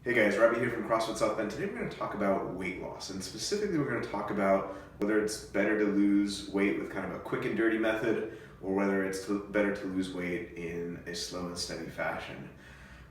Hey guys, Robbie here from CrossFit South Bend. Today we're going to talk about weight loss, and specifically we're going to talk about whether it's better to lose weight with kind of a quick and dirty method, or whether it's better to lose weight in a slow and steady fashion.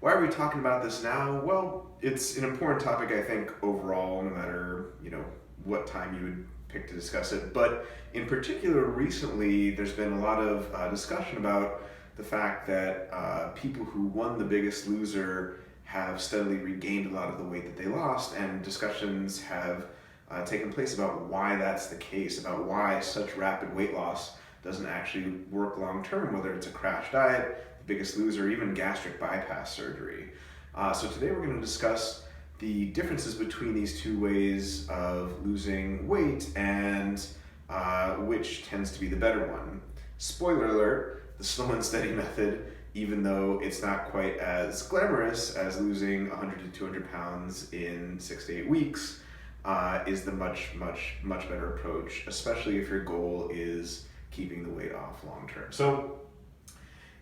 Why are we talking about this now? Well, it's an important topic, I think, overall, no matter what time you would pick to discuss it. But in particular, recently there's been a lot of discussion about the fact that people who won The Biggest Loser have steadily regained a lot of the weight that they lost, and discussions have taken place about why that's the case, about why such rapid weight loss doesn't actually work long term, whether it's a crash diet, The Biggest Loser, or even gastric bypass surgery. So today we're going to discuss the differences between these two ways of losing weight and which tends to be the better one. Spoiler alert, the slow and steady method, even though it's not quite as glamorous as losing 100 to 200 pounds in 6 to 8 weeks, is the much better approach, especially if your goal is keeping the weight off long term. So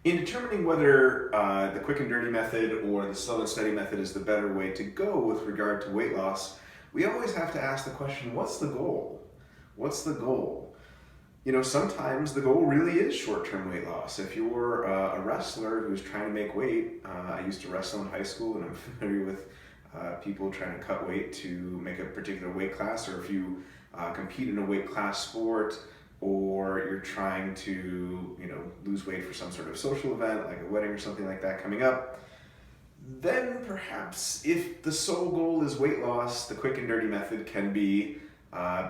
in determining whether the quick and dirty method or the slow and steady method is the better way to go with regard to weight loss, we always have to ask the question, what's the goal? What's the goal? Sometimes the goal really is short-term weight loss. If you're a wrestler who's trying to make weight, I used to wrestle in high school, and I'm familiar with people trying to cut weight to make a particular weight class, or if you compete in a weight class sport, or you're trying to lose weight for some sort of social event, like a wedding or something like that coming up, then perhaps if the sole goal is weight loss, the quick and dirty method can be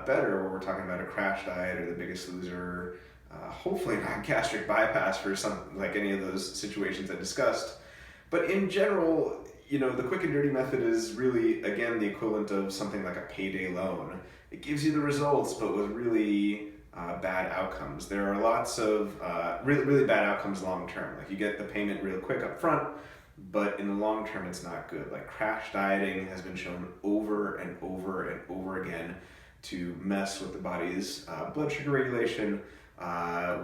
better, where we're talking about a crash diet or The Biggest Loser, hopefully not gastric bypass for like any of those situations I discussed. But in general, the quick and dirty method is really, again, the equivalent of something like a payday loan. It gives you the results, but with really bad outcomes. There are lots of really bad outcomes long term. Like, you get the payment real quick up front, but in the long term it's not good. Like, crash dieting has been shown over and over and over again to mess with the body's blood sugar regulation,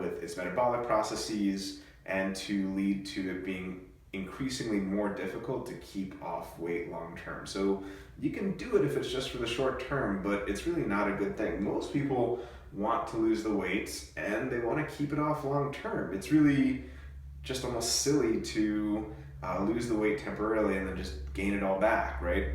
with its metabolic processes, and to lead to it being increasingly more difficult to keep off weight long term. So you can do it if it's just for the short term, but it's really not a good thing. Most people want to lose the weight and they want to keep it off long term. It's really just almost silly to lose the weight temporarily and then just gain it all back, right?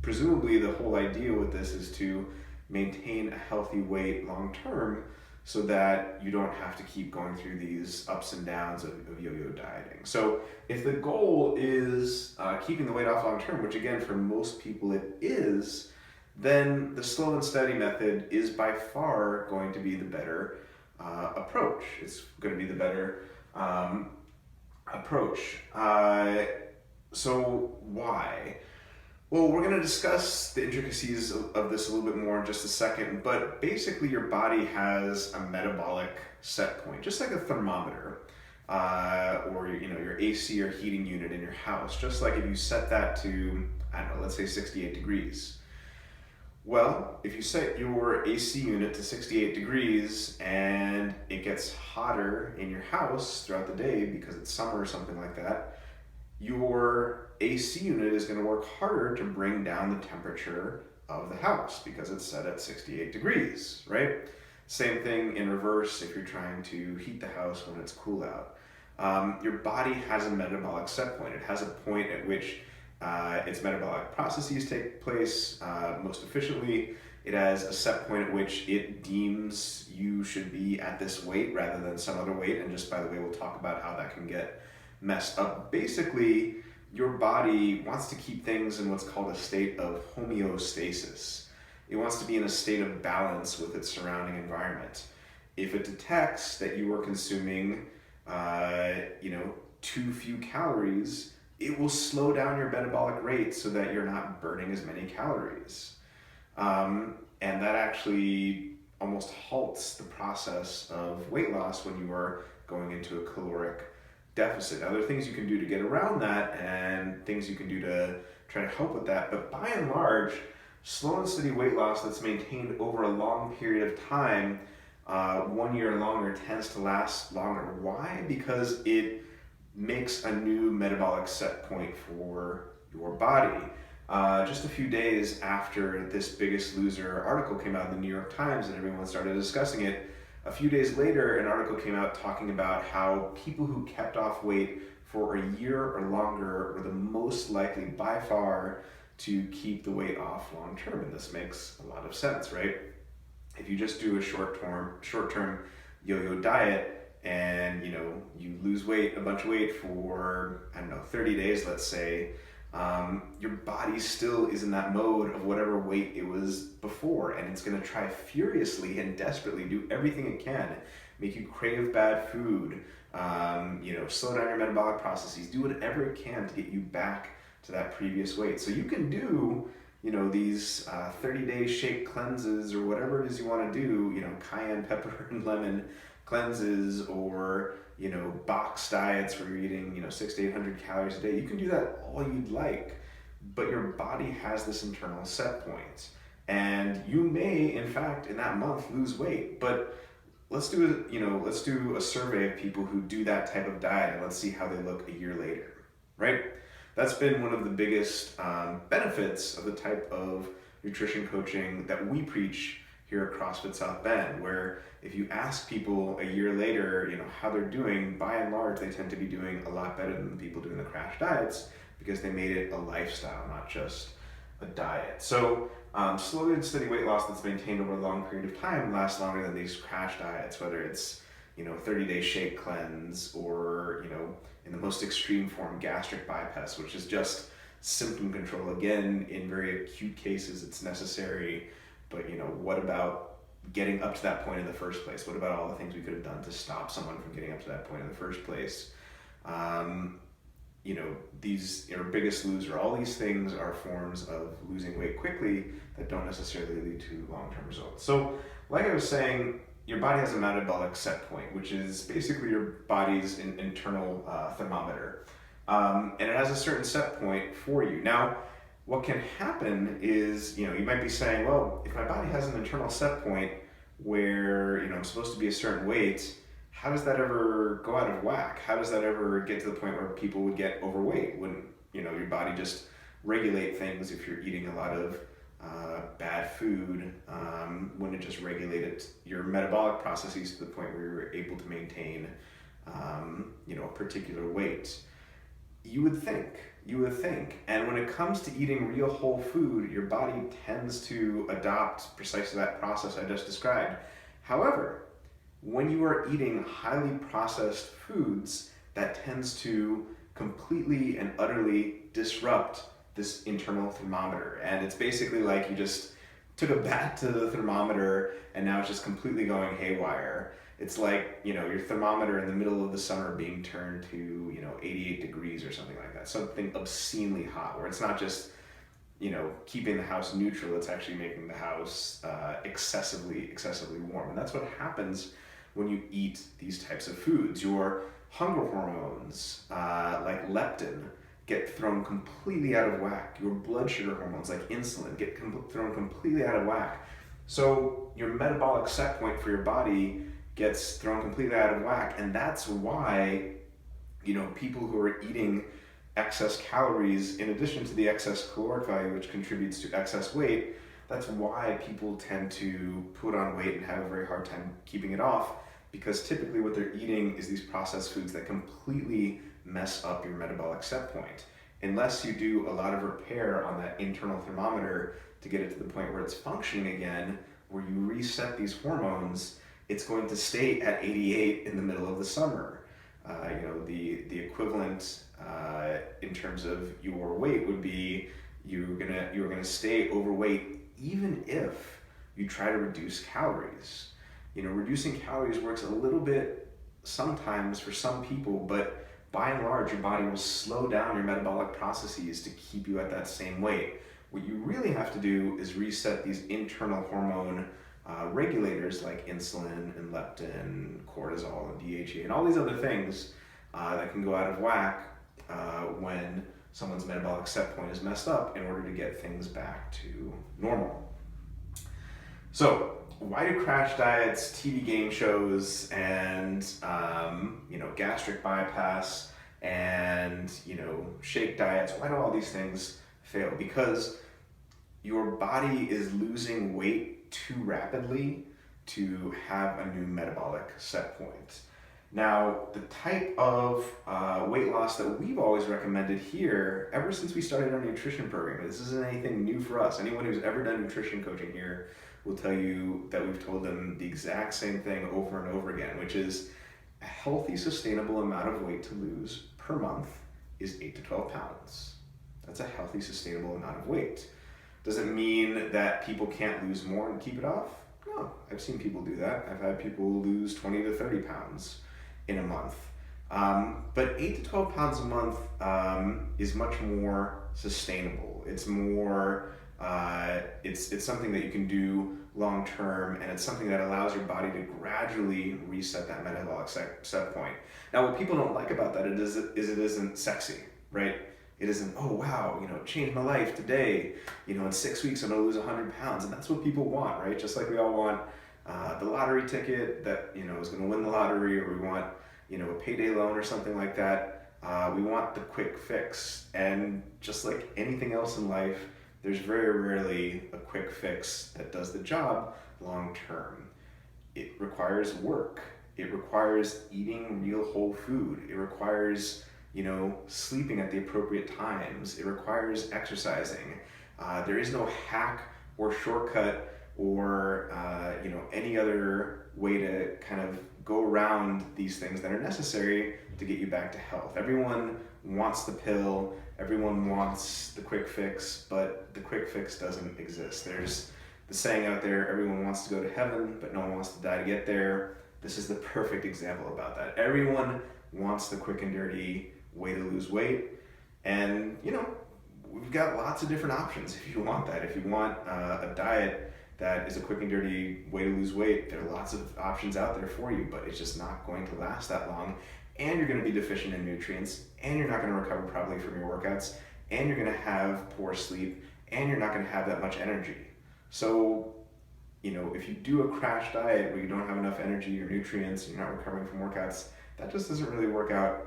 Presumably the whole idea with this is to maintain a healthy weight long term, so that you don't have to keep going through these ups and downs of yo-yo dieting. So if the goal is keeping the weight off long term, which again for most people it is, then the slow and steady method is by far going to be the better approach. It's going to be the better approach. So why? Well, we're going to discuss the intricacies of this a little bit more in just a second, but basically your body has a metabolic set point, just like a thermometer, or your AC or heating unit in your house. Just like if you set that to, I don't know, let's say 68 degrees. Well, if you set your AC unit to 68 degrees and it gets hotter in your house throughout the day because it's summer or something like that, your AC unit is going to work harder to bring down the temperature of the house because it's set at 68 degrees, right? Same thing in reverse if you're trying to heat the house when it's cool out. Your body has a metabolic set point. It has a point at which its metabolic processes take place most efficiently. It has a set point at which it deems you should be at this weight rather than some other weight. And just by the way, we'll talk about how that can get messed up. Basically, your body wants to keep things in what's called a state of homeostasis. It wants to be in a state of balance with its surrounding environment. If it detects that you are consuming, too few calories, it will slow down your metabolic rate so that you're not burning as many calories. And that actually almost halts the process of weight loss when you are going into a caloric deficit. Now, there are things you can do to get around that and things you can do to try to help with that, but by and large, slow and steady weight loss that's maintained over a long period of time, 1 year and longer, tends to last longer. Why? Because it makes a new metabolic set point for your body. just a few days after this Biggest Loser article came out in the New York Times and everyone started discussing it, a few days later, an article came out talking about how people who kept off weight for a year or longer were the most likely by far to keep the weight off long term. And this makes a lot of sense, right? If you just do a short-term yo-yo diet and you lose weight, a bunch of weight for, 30 days, let's say, your body still is in that mode of whatever weight it was before, and it's going to try furiously and desperately do everything it can, make you crave bad food, slow down your metabolic processes, do whatever it can to get you back to that previous weight. So you can do these 30-day shake cleanses or whatever it is you want to do, cayenne pepper and lemon cleanses, or box diets where you're eating 600 to 800 calories a day. You can do that all you'd like, but your body has this internal set point, and you may in fact in that month lose weight. But let's do a survey of people who do that type of diet, and let's see how they look a year later, right? That's been one of the biggest benefits of the type of nutrition coaching that we preach here at CrossFit South Bend, where if you ask people a year later, how they're doing, by and large, they tend to be doing a lot better than the people doing the crash diets, because they made it a lifestyle, not just a diet. So slow and steady weight loss that's maintained over a long period of time lasts longer than these crash diets, whether it's 30-day shake cleanse, or in the most extreme form, gastric bypass, which is just symptom control. Again, in very acute cases, it's necessary, but what about getting up to that point in the first place? What about all the things we could have done to stop someone from getting up to that point in the first place? These Biggest Loser, all these things are forms of losing weight quickly that don't necessarily lead to long-term results. So like I was saying, your body has a metabolic set point, which is basically your body's internal thermometer. And it has a certain set point for you. Now, what can happen is, you might be saying, well, if my body has an internal set point where, I'm supposed to be a certain weight, how does that ever go out of whack? How does that ever get to the point where people would get overweight? Wouldn't, your body just regulate things if you're eating a lot of bad food? Wouldn't it just regulate your metabolic processes to the point where you're able to maintain, a particular weight? You would think. And when it comes to eating real whole food, your body tends to adopt precisely that process I just described. However, when you are eating highly processed foods, that tends to completely and utterly disrupt this internal thermometer. And it's basically like you just took a bat to the thermometer and now it's just completely going haywire. It's like, your thermometer in the middle of the summer being turned to, 88 degrees or something like that. Something obscenely hot, where it's not just, keeping the house neutral, it's actually making the house excessively warm. And that's what happens when you eat these types of foods. Your hunger hormones, like leptin, get thrown completely out of whack. Your blood sugar hormones, like insulin, get thrown completely out of whack. So your metabolic set point for your body gets thrown completely out of whack, and that's why people who are eating excess calories in addition to the excess caloric value, which contributes to excess weight, that's why people tend to put on weight and have a very hard time keeping it off, because typically what they're eating is these processed foods that completely mess up your metabolic set point. Unless you do a lot of repair on that internal thermometer to get it to the point where it's functioning again, where you reset these hormones, it's going to stay at 88 in the middle of the summer. The equivalent in terms of your weight would be you're gonna stay overweight even if you try to reduce calories. Reducing calories works a little bit sometimes for some people, but by and large, your body will slow down your metabolic processes to keep you at that same weight. What you really have to do is reset these internal hormone regulators like insulin and leptin, cortisol and DHEA, and all these other things that can go out of whack when someone's metabolic set point is messed up, in order to get things back to normal. So why do crash diets, TV game shows, and gastric bypass and shake diets, why do all these things fail because your body is losing weight too rapidly to have a new metabolic set point. Now, the type of weight loss that we've always recommended here, ever since we started our nutrition program, this isn't anything new for us. Anyone who's ever done nutrition coaching here will tell you that we've told them the exact same thing over and over again, which is a healthy, sustainable amount of weight to lose per month is 8 to 12 pounds. That's a healthy, sustainable amount of weight. Does it mean that people can't lose more and keep it off? No, I've seen people do that. I've had people lose 20 to 30 pounds in a month. But 8 to 12 pounds a month is much more sustainable. It's more, it's something that you can do long term, and it's something that allows your body to gradually reset that metabolic set point. Now, what people don't like about that is it isn't sexy, right? It isn't, oh wow, it changed my life today. In 6 weeks I'm gonna lose 100 pounds, and that's what people want, right? Just like we all want the lottery ticket that is gonna win the lottery, or we want a payday loan or something like that. We want the quick fix, and just like anything else in life, there's very rarely a quick fix that does the job long term. It requires work. It requires eating real whole food. It requires sleeping at the appropriate times. It requires exercising. There is no hack or shortcut or any other way to kind of go around these things that are necessary to get you back to health. Everyone wants the pill, everyone wants the quick fix, but the quick fix doesn't exist. There's the saying out there, everyone wants to go to heaven, but no one wants to die to get there. This is the perfect example about that. Everyone wants the quick and dirty way to lose weight, and we've got lots of different options if you want that. If you want a diet that is a quick and dirty way to lose weight, there are lots of options out there for you, but it's just not going to last that long, and you're going to be deficient in nutrients, and you're not going to recover properly from your workouts, and you're going to have poor sleep, and you're not going to have that much energy. So if you do a crash diet where you don't have enough energy or nutrients and you're not recovering from workouts, that just doesn't really work out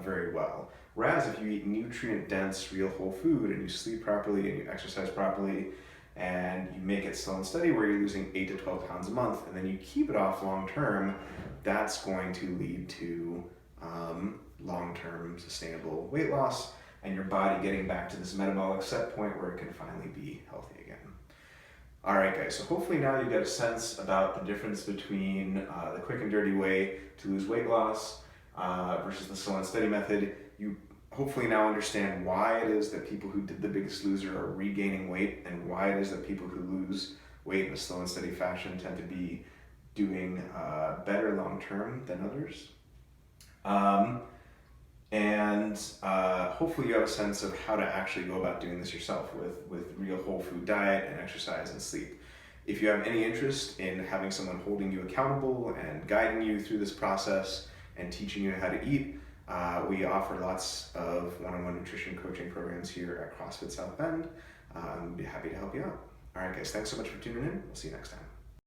very well. Whereas if you eat nutrient-dense, real whole food, and you sleep properly and you exercise properly, and you make it slow and steady where you're losing 8 to 12 pounds a month, and then you keep it off long term, that's going to lead to long-term sustainable weight loss and your body getting back to this metabolic set point where it can finally be healthy again. All right, guys, so hopefully now you get a sense about the difference between the quick and dirty way to lose weight loss versus the slow and steady method. You hopefully now understand why it is that people who did The Biggest Loser are regaining weight, and why it is that people who lose weight in a slow and steady fashion tend to be doing better long term than others. Hopefully you have a sense of how to actually go about doing this yourself with real whole food diet and exercise and sleep. If you have any interest in having someone holding you accountable and guiding you through this process and teaching you how to eat, we offer lots of one-on-one nutrition coaching programs here at CrossFit South Bend. We'd be happy to help you out. All right, guys, thanks so much for tuning in. We'll see you next time.